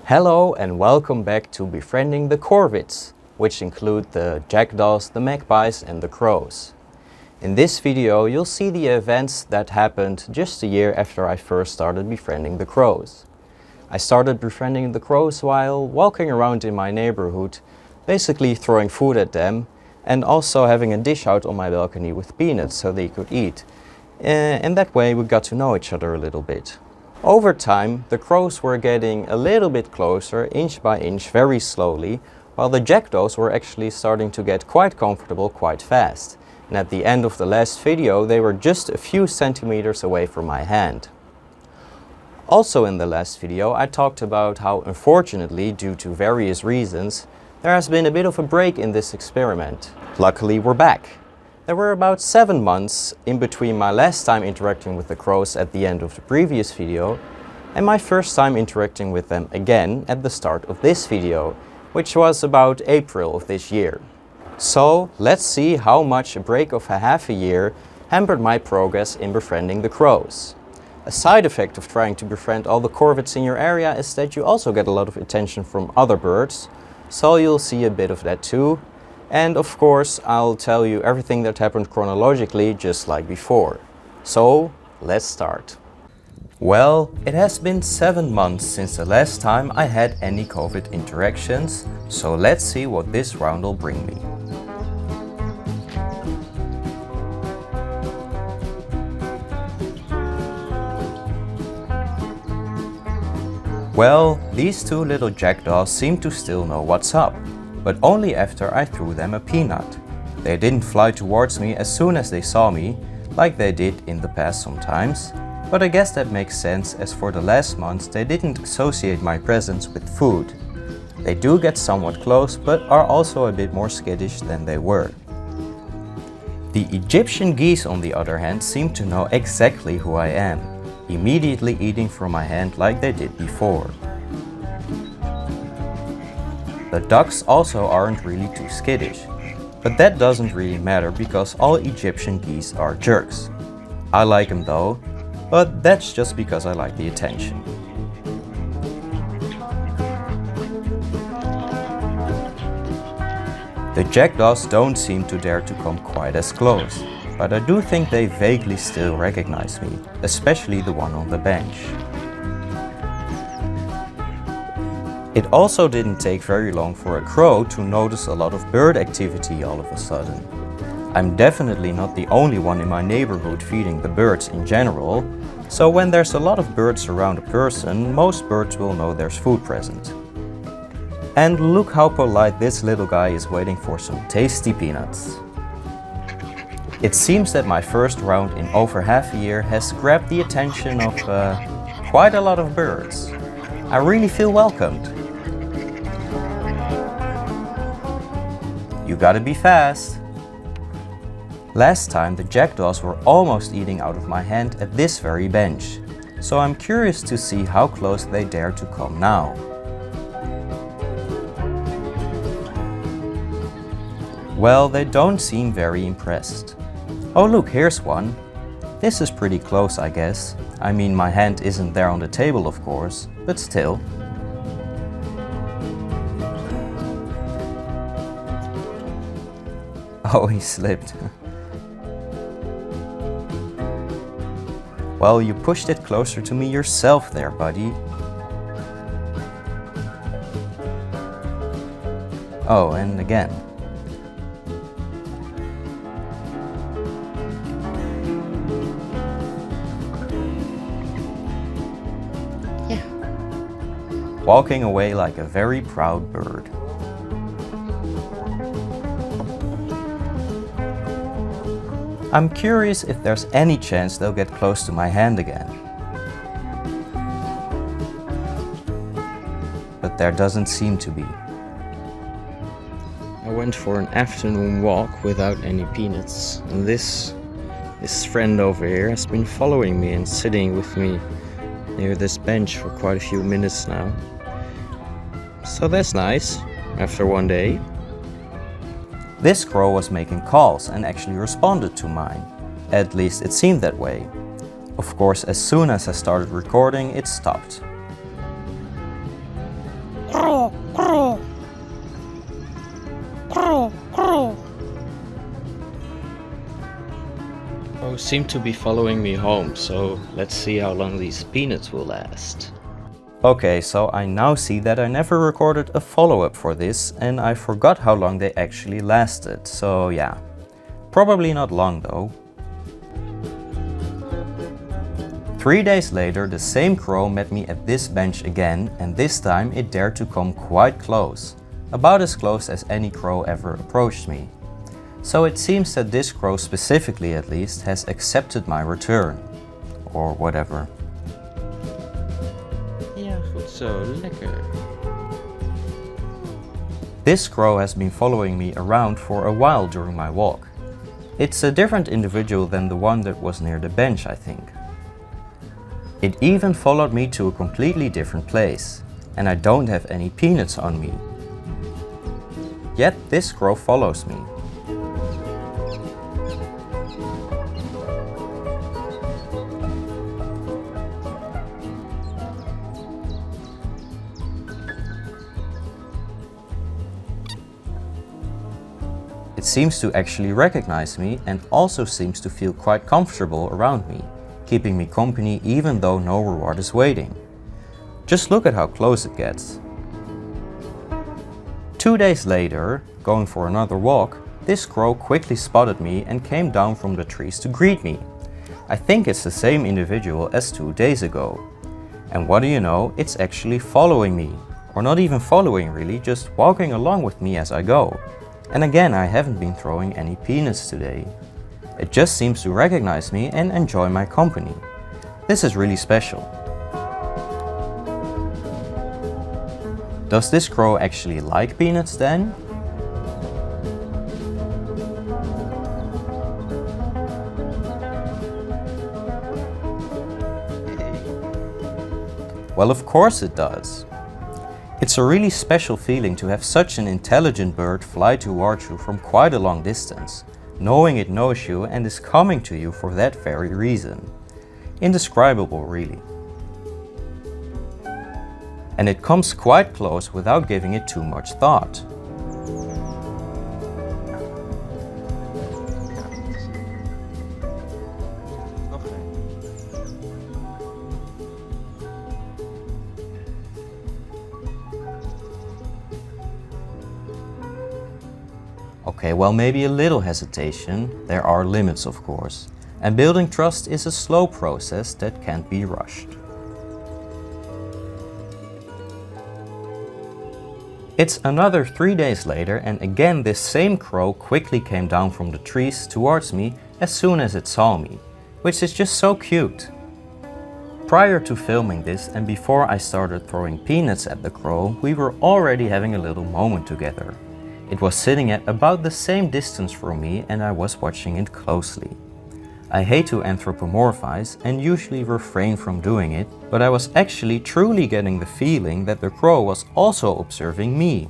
Hello and welcome back to Befriending the corvids, which include the jackdaws, the magpies and the crows. In this video you'll see the events that happened just a year after I first started befriending the crows. I started befriending the crows while walking around in my neighborhood, basically throwing food at them and also having a dish out on my balcony with peanuts so they could eat. In that way we got to know each other a little bit. Over time, the crows were getting a little bit closer, inch by inch, very slowly, while the jackdaws were actually starting to get quite comfortable quite fast. And at the end of the last video, they were just a few centimeters away from my hand. Also in the last video, I talked about how, unfortunately, due to various reasons, there has been a bit of a break in this experiment. Luckily, we're back. There were about 7 months in between my last time interacting with the crows at the end of the previous video and my first time interacting with them again at the start of this video, which was about April of this year. So let's see how much a break of half a year hampered my progress in befriending the crows. A side effect of trying to befriend all the corvids in your area is that you also get a lot of attention from other birds, so you'll see a bit of that too. And of course, I'll tell you everything that happened chronologically, just like before. So, let's start. Well, it has been 7 months since the last time I had any COVID interactions, so let's see what this round will bring me. Well, these two little jackdaws seem to still know what's up. But only after I threw them a peanut. They didn't fly towards me as soon as they saw me, like they did in the past sometimes, but I guess that makes sense as for the last months they didn't associate my presence with food. They do get somewhat close, but are also a bit more skittish than they were. The Egyptian geese, on the other hand, seem to know exactly who I am, immediately eating from my hand like they did before. The ducks also aren't really too skittish, but that doesn't really matter because all Egyptian geese are jerks. I like them though, but that's just because I like the attention. The jackdaws don't seem to dare to come quite as close, but I do think they vaguely still recognize me, especially the one on the bench. It also didn't take very long for a crow to notice a lot of bird activity all of a sudden. I'm definitely not the only one in my neighborhood feeding the birds in general, so when there's a lot of birds around a person, most birds will know there's food present. And look how polite this little guy is waiting for some tasty peanuts. It seems that my first round in over half a year has grabbed the attention of quite a lot of birds. I really feel welcomed. You gotta be fast. Last time the jackdaws were almost eating out of my hand at this very bench, so I'm curious to see how close they dare to come now. Well, they don't seem very impressed. Oh look, here's one. This is pretty close, I guess. I mean, my hand isn't there on the table, of course, but still. Oh, he slipped. Well, you pushed it closer to me yourself there, buddy. Oh, and again. Yeah. Walking away like a very proud bird. I'm curious if there's any chance they'll get close to my hand again. But there doesn't seem to be. I went for an afternoon walk without any peanuts, and this friend over here has been following me and sitting with me near this bench for quite a few minutes now. So that's nice, after one day. This crow was making calls and actually responded to mine. At least it seemed that way. Of course, as soon as I started recording, it stopped. crow seem to be following me home, so let's see how long these peanuts will last. Okay, so I now see that I never recorded a follow-up for this and I forgot how long they actually lasted, so yeah. Probably not long though. 3 days later, the same crow met me at this bench again, and this time it dared to come quite close. About as close as any crow ever approached me. So it seems that this crow specifically at least has accepted my return. Or whatever. Ja, goed zo, lekker. This crow has been following me around for a while during my walk. It's a different individual than the one that was near the bench, I think. It even followed me to a completely different place, and I don't have any peanuts on me. Yet this crow follows me. It seems to actually recognize me and also seems to feel quite comfortable around me, keeping me company even though no reward is waiting. Just look at how close it gets. 2 days later, going for another walk, this crow quickly spotted me and came down from the trees to greet me. I think it's the same individual as 2 days ago. And what do you know, it's actually following me. Or not even following really, just walking along with me as I go. And again, I haven't been throwing any peanuts today. It just seems to recognize me and enjoy my company. This is really special. Does this crow actually like peanuts then? Well, of course it does. It's a really special feeling to have such an intelligent bird fly towards you from quite a long distance, knowing it knows you and is coming to you for that very reason. Indescribable, really. And it comes quite close without giving it too much thought. Okay, well, maybe a little hesitation. There are limits, of course. And building trust is a slow process that can't be rushed. It's another 3 days later, and again this same crow quickly came down from the trees towards me as soon as it saw me, which is just so cute. Prior to filming this and before I started throwing peanuts at the crow, we were already having a little moment together. It was sitting at about the same distance from me and I was watching it closely. I hate to anthropomorphize and usually refrain from doing it, but I was actually truly getting the feeling that the crow was also observing me.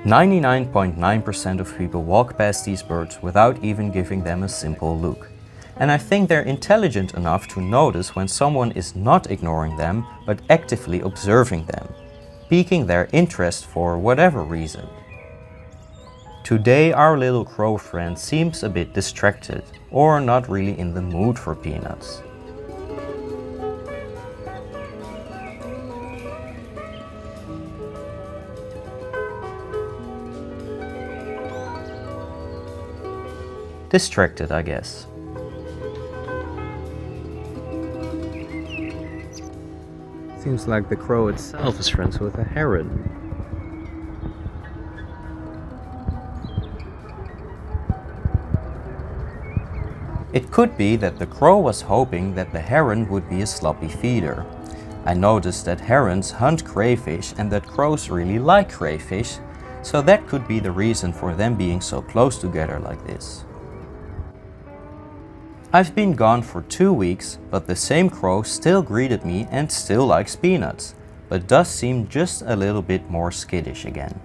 99.9% of people walk past these birds without even giving them a simple look. And I think they're intelligent enough to notice when someone is not ignoring them, but actively observing them, piquing their interest for whatever reason. Today our little crow friend seems a bit distracted, or not really in the mood for peanuts. Distracted, I guess. Seems like the crow itself is friends with a heron. It could be that the crow was hoping that the heron would be a sloppy feeder. I noticed that herons hunt crayfish and that crows really like crayfish, so that could be the reason for them being so close together like this. I've been gone for 2 weeks, but the same crow still greeted me and still likes peanuts, but does seem just a little bit more skittish again.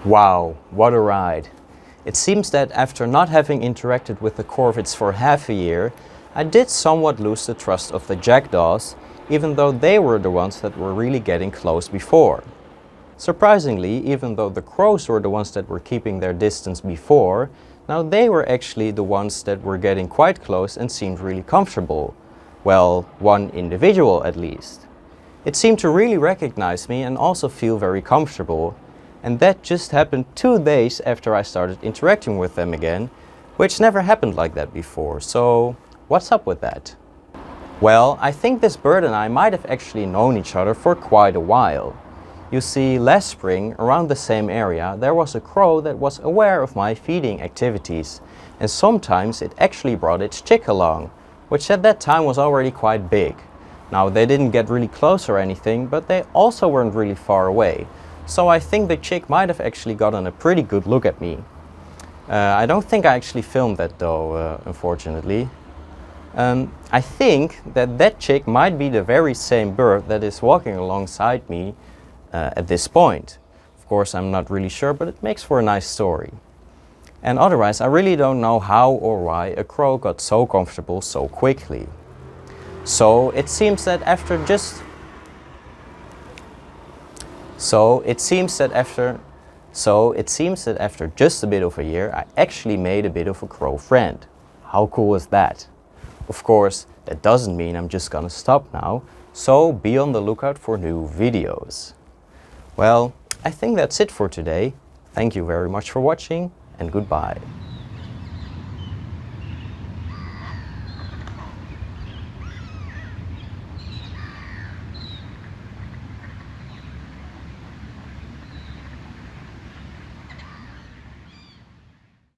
Wow, what a ride! It seems that after not having interacted with the corvids for half a year, I did somewhat lose the trust of the jackdaws, even though they were the ones that were really getting close before. Surprisingly, even though the crows were the ones that were keeping their distance before, now they were actually the ones that were getting quite close and seemed really comfortable. Well, one individual at least. It seemed to really recognize me and also feel very comfortable. And that just happened 2 days after I started interacting with them again, which never happened like that before. So, what's up with that? Well, I think this bird and I might have actually known each other for quite a while. You see, last spring, around the same area, there was a crow that was aware of my feeding activities, and sometimes it actually brought its chick along, which at that time was already quite big. Now, they didn't get really close or anything, but they also weren't really far away, so I think the chick might have actually gotten a pretty good look at me. I don't think I actually filmed that though, unfortunately. I think that that chick might be the very same bird that is walking alongside me at this point. Of course, I'm not really sure, but it makes for a nice story. And otherwise, I really don't know how or why a crow got so comfortable so quickly. So it seems that after just a bit of a year, I actually made a bit of a crow friend. How cool is that? Of course, that doesn't mean I'm just gonna stop now, so be on the lookout for new videos. Well, I think that's it for today. Thank you very much for watching, and goodbye.